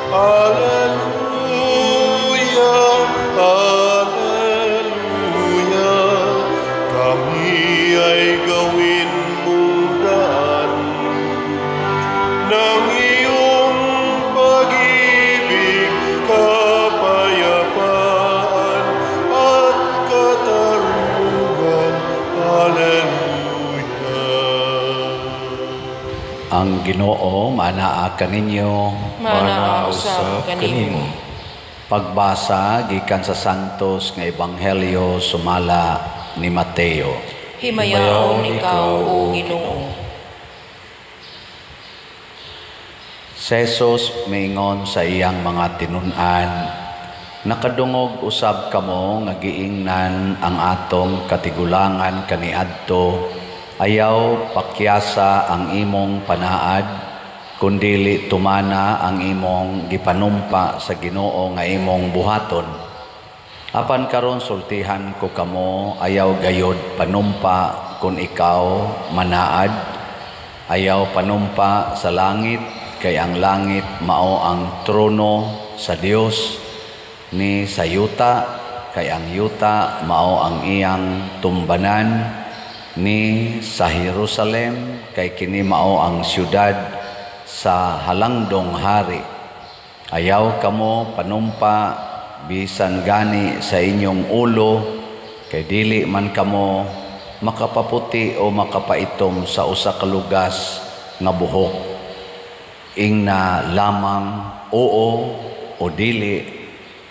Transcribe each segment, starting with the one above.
Alleluia, Alleluia, kami ay gawin mong daan ng iyong pag-ibig, kapayapaan at katarungan. Alleluia. Ang Ginoo manaa kaninyo, Manausap kanimo. pagbasa gikan sa Santos nga Ebanghelyo sumala ni Mateo. Himayaon ikaw, O Ginoo. Si Jesus miingon sa iyang mga tinun-an, nakadungog usab kamo nga giingnan ang atong katigulangan kaniadto, ayaw pakyasa ang imong panaad, kundili tumana ang imong gipanumpa sa Ginoo nga imong buhaton. Apan karon sultihan ko kamo, ayaw gayod panumpa kun ikaw manaad, ayaw panumpa sa langit, kay ang langit mao ang trono sa Dios, ni sa yuta, kay ang yuta mao ang iyang tumbanan, ni sa Jerusalem, kay kini mao ang syudad sa halangdong hari. Ayaw kamo panumpa bisan gani sa inyong ulo, kay dili man kamo makapaputi o makapaitom sa usa ka lugas nga buhok. Ingna lamang oo o dili,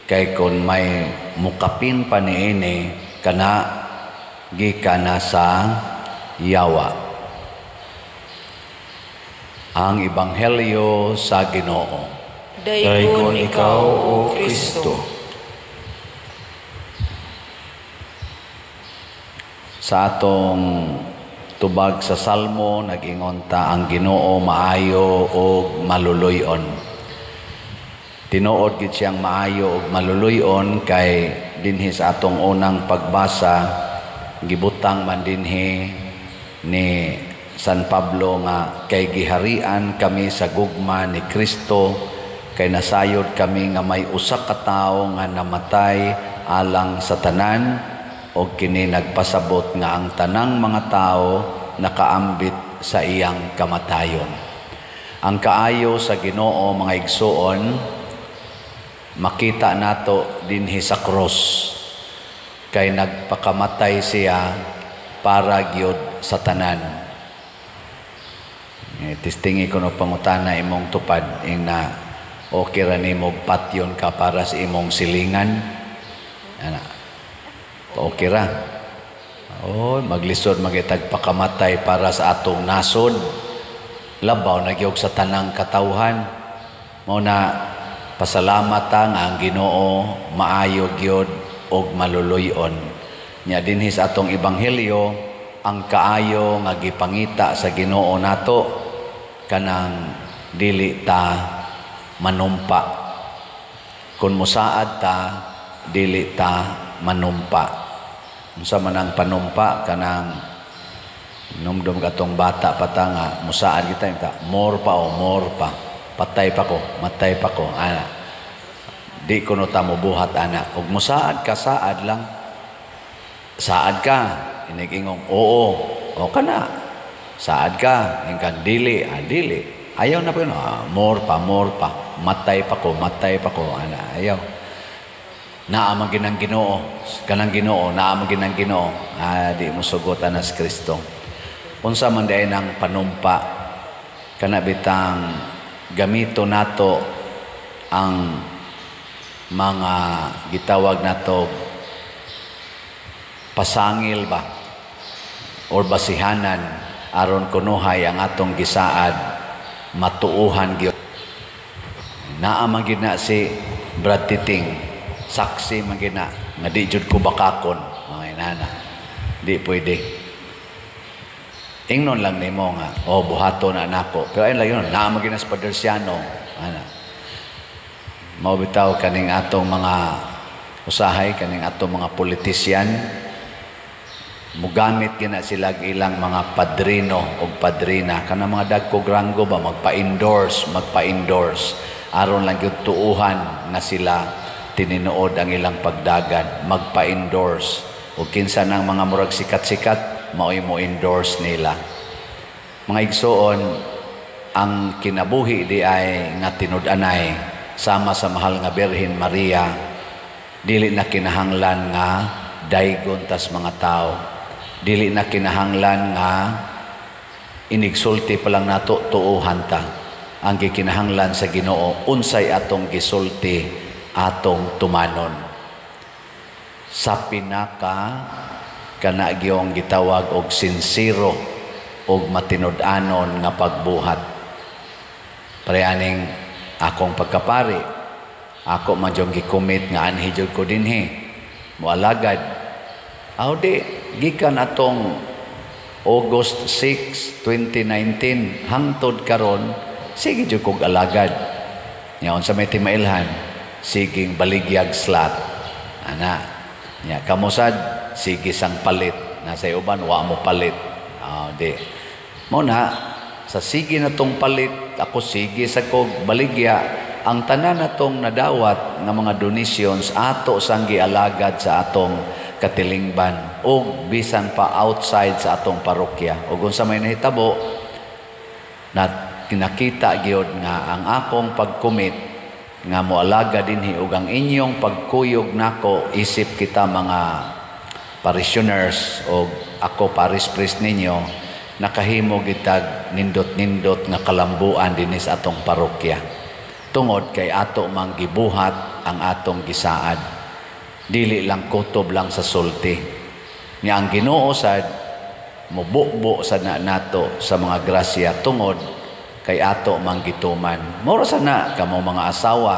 kay kon may mukapin pa niini kana gikana sa yawa. Ang Ebanghelyo sa Ginoo. Dayon ikaw, O Kristo. Sa atong tubag sa Salmo, nag-ingon ta, ang Ginoo maayo o maluluyon. Tinuod gid siyang maayo o maluluyon, kay dinhi sa atong unang pagbasa, gibutang man dinhi ni San Pablo nga kay giharian kami sa gugma ni Kristo, kay nasayod kami nga may usa ka tawo nga namatay alang sa tanan, o kini nagpasabot nga ang tanang mga tao nakaambit sa iyang kamatayon. Ang kaayo sa Ginoo, mga igsoon, makita nato dinhi sa cross, kay nagpakamatay siya para gyud sa tanan. Tistingi ko no pangutana imong tupad, na okay ra nimo patyon ka para sa imong silingan, ana okay ra. Maglisod magitag pakamatay para sa atong nasod, labaw na gyud sa tanang katawhan. Mao na pasalamat ta nga ang Ginoo maayo gyud og maluluyon. Nya dinhi sa atong ebanghelyo, ang kaayo nga gipangita sa Ginoo nato, kanang dili ta manumpa. Kung musaad ta, dili ta manumpa. Unsa man ang panumpa, kanang numdum katong bata pata nga musaad kita, more pa o more pa, patay pa ko, matay pa ko, ana. Di ko no ta mobuhat, ana. Ug musaad ka, saad lang. Saad ka, inigingong oo, o kana. Saad ka, ingkan dili, dili. Ayaw na pa yun, more pa, matay pa ko, ana, ayaw. Naamagin ng Ginoo, kanang Ginoo, naamagin ng Ginoo, di mo sugot na si Kristo. Unsa man day ng panumpa, kanabitang gamito nato ang mga gitawag nato pasangil ba, or basihanan, aron kunuhay ang atong gisaad, matuuhan gyud. Naa man gid na si Brad Titing, saksi man gid na nga di jud ko bakakon. Okay, nana. Di pwede. Ingnon lang nimo nga, buhaton na nako. Pero ayun lang yun, naa man gid na si Padre Siano. Ana. Mao bitaw kaning atong mga usahay, kaning atong mga politisyan, mugamit gina sila ilang mga padrino o padrina, kana mga dagkog ranggo ba magpa-endorse. aron lang yung tuuhan nga sila tininuod ang ilang pagdagan, magpa-endorse. O kinsa ng mga murag sikat-sikat, mao'y mo endorse nila. Mga igsoon, ang kinabuhi di ay nga tinud-anay, sama sa mahal nga Birhen Maria, dili na kinahanglan nga daygon tas mga tao. Dili na kinahanglan nga inigsulti pa lang nato tuuhan ta. Ang gikinahanglan sa Ginoo, unsay atong gisulti atong tumanon. Sa pinaka kana gyong gitawag og sinsiro og matinud-anon nga pagbuhat. Pareaning akong pagkapari, ako man jong gikomit nga anhi jud ko dinhi moalagad. Aw di gikan atong August 6, 2019 hangtod karon sige jud kog alagad. Nya unsa may timailhan, siging baligyag slot. Ana, nya kamusad sige sang palit. Nasa uban wa mo palit. Di. Mo na sa sige na tong palit, ako sige sa kog baligya. Ang tanan natong nadawat nga mga donations ato sang gialagad sa atong katilingban o bisan pa outside sa atong parokya. Ug unsa may nahitabo na kinakita gyud nga ang akong pagkumit nga moalaga dinhi ug ang inyong pagkuyog nako, isip kita mga parishioners o ako parish priest ninyo, nakahimo gitag nindot-nindot nga kalambuan dinhi sa atong parokya. Tungod kay ato mang gibuhat ang atong gisaad. Dili lang kutob lang sa sulti. Nya ang Ginoo sad mubukbo sad na nato sa mga grasya tungod kay ato manggituman. Moro sana kamo mga asawa,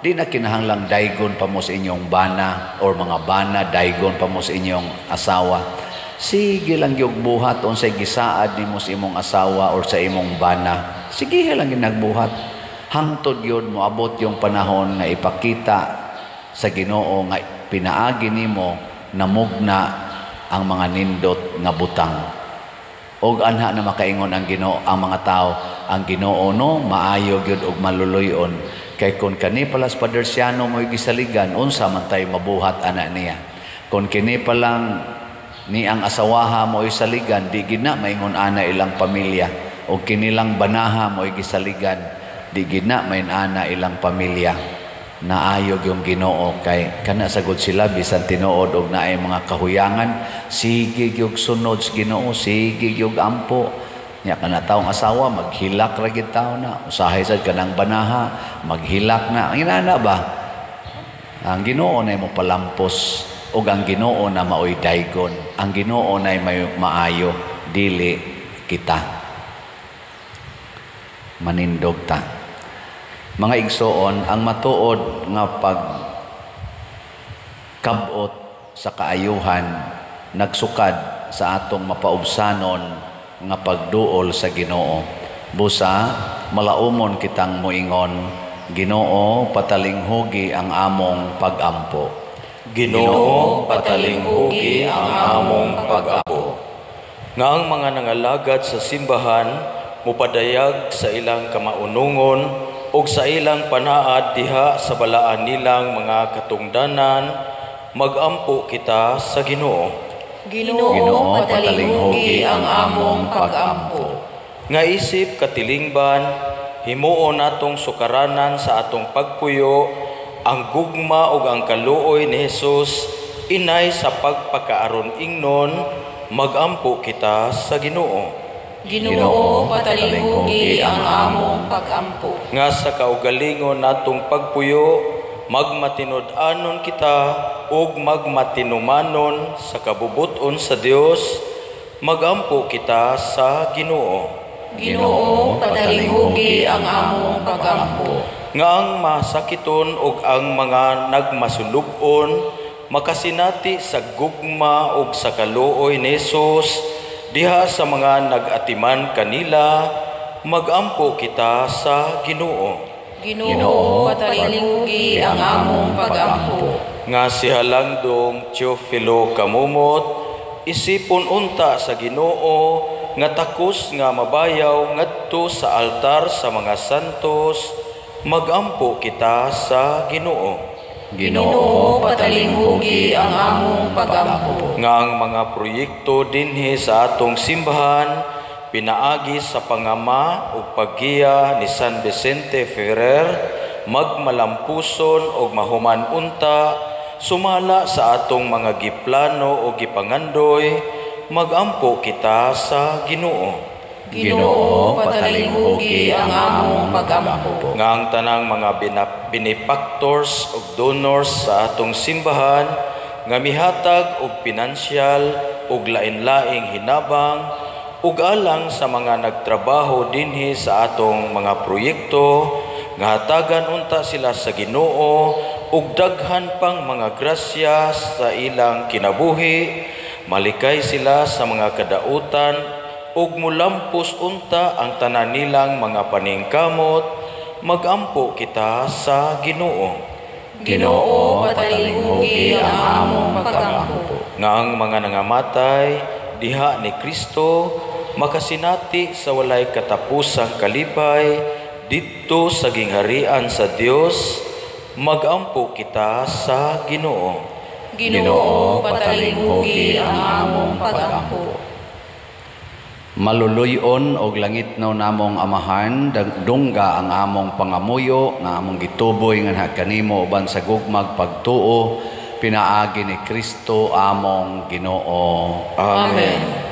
di na kinahanglang daygon pa mo sa inyong bana or mga bana daygon pa mo sa inyong asawa. Sige lang yung buhat unsay gisaad nimo sa imong asawa or sa imong bana. Sige lang ginagbuhat. Hangtod yun moabot yung panahon na ipakita sa Ginoo nga pinaagi nimo namugna ang mga nindot nga butang. Og anha na makaingon ang Ginoo ang mga tao, ang Ginoo no maayo gyud og maluluyon kay kun kani palas padersyano mo gisaligan unsa man tay mabuhat ana niya. Kun kini pa lang ni ang asawaha mo isaligan di gid na maingon ana ilang pamilya og kini lang banaha mo gisaligan di gid na main ana ilang pamilya. Naayog yung Ginoo kay kana sagod sila bisan tinuod og naay mga kahuyangan, sige gyud sunod sa Ginoo, sige gyud ampo. Nya kana taong asawa maghilak ra gid tawo na, usahay sad kanang banaha, maghilak na. Ang inana ba? Ang Ginoo nay mo palampos ug ang Ginoo na maoy daygon. Ang Ginoo nay may maayo, dili kita. Manindog ta. Mga igsoon, ang matuod nga pagkabot sa kaayuhan nagsukad sa atong mapaubsanon nga pagduol sa Ginoo. Busa malaumon kitang moingon, Ginoo patalinghugi ang among pag-ampo. Ginoo patalinghugi ang among pag-ampo. Nga ang mga nangalagad sa simbahan mupadayag sa ilang kamaunungon ug sa ilang panaad diha sa balaan nilang mga katungdanan, magampo kita sa Ginoo. Ginoo patalinghugi ang among pag-ampo. Nga isip katilingban, himuon natong sukaranan sa atong pagpuyo ang gugma ug ang kaluoy ni Hesus, inay sa pagpakaaron ingnon, magampo kita sa Ginoo. Ginoo patalinghugi ang among pag-ampo. Nga sa kaugalingon natong pagpuyo, magmatinud-anon kita ug magmatinumanon sa kabubuton sa Dios, magampo kita sa Ginoo. Ginoo patalinghugi ang among pag-ampo. Nga ang masakiton ug ang mga nagmasulubon makasinati sa gugma ug sa kaluoy ni Hesus, diha sa mga nag-atiman kanila, magampo kita sa Ginoo. Ginoo patalinghugi ang among pag-ampo. Nga si Halangdong Teofilo kamumot, isipon unta sa Ginoo nga takos nga mabayaw ngadto sa altar sa mga santos, magampo kita sa Ginoo. Ginoo, patalinghugi ang among pagampo. Nga ang mga proyekto dinhi sa atong simbahan pinaagi sa pangama ug paggiya ni San Vicente Ferrer magmalampuson og mahuman unta sumala sa atong mga giplano o gipangandoy, magampo kita sa Ginoo. Ginoo, patalinghugi ang among pagampo. Nga ang tanang mga benefactors ug donors sa atong simbahan nga mihatag og pinansyal ug lain-laing hinabang ug alang sa mga nagtrabaho dinhi sa atong mga proyekto nga hatagan unta sila sa Ginoo ug daghan pang mga grasya sa ilang kinabuhi, malikay sila sa mga kadautan ug mulampos unta ang tanan nilang mga paningkamot, magampo kita sa Ginoo. Ginoo, patalinghugi ang among pagampo. Nga ang mga nangamatay diha ni Kristo makasinati sa walay katapusang kalipay didto sa gingharian sa Dios, magampo kita sa Ginoo. Ginoo, patalinghugi ang among pagampo. Maluluyon og langitnaw namong amahan, dungga ang among pangamuyo nga among gituboy nga kanimo uban sa gugmag pagtuo pinaagi ni Kristo among Ginoo. Amen.